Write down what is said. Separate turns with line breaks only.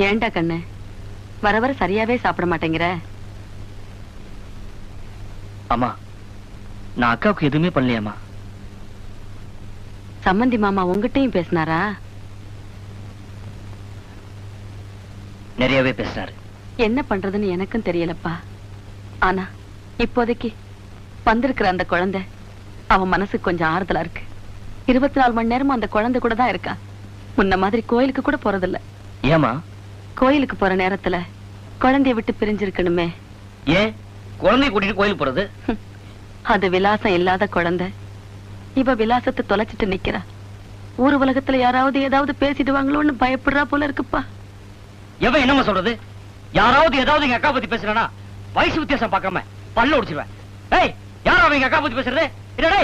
ஏண்டா கண்ணு, வர வர சரியாவே சாப்பிட மாட்டேங்கிற?
அம்மா, நான் அக்காவுக்கு எதுவுமே பண்ணலையாம்மா.
சம்மந்தி மாமா உங்ககிட்டயும் பேசினாரா?
நிறையவே பேசினாரு.
என்ன பண்றதுன்னு எனக்கும் தெரியலப்பா. ஆனா இப்போதைக்கு வந்திருக்கிற அந்த குழந்தை அவன் மனசுக்கு கொஞ்சம் ஆறுதலா இருக்கு. 24 மணி நேரமும் அந்த குழந்தை கூட தான் இருக்கா. முன்ன மாதிரி கோயிலுக்கு கூட போறதில்ல.
ஏமா?
கோயிலுக்கு போற நேரத்துல குழந்தைய விட்டு பிரிஞ்சிருக்கணுமே.
ஏன் குழந்தைய கூட்டிட்டு கோயில் போறது?
அது விலாசம் இல்லாத குழந்தை. இவ விலாசத்தை தொலைச்சிட்டு நிக்கிறா. ஊர் உலகத்துல யாராவது ஏதாவது பேசிடுவாங்களோன்னு பயப்படுறா போல இருக்குப்பா.
எவன் என்னமா சொல்றது? யாராவது ஏதாவது எங்க அக்கா பத்தி பேசுறானா வயசு வித்தியாசம் பார்க்காம பல்ல உடைச்சிருவேன். ஏய், யாரா அவங்க அக்கா பத்தி பேசுறது? இல்லடே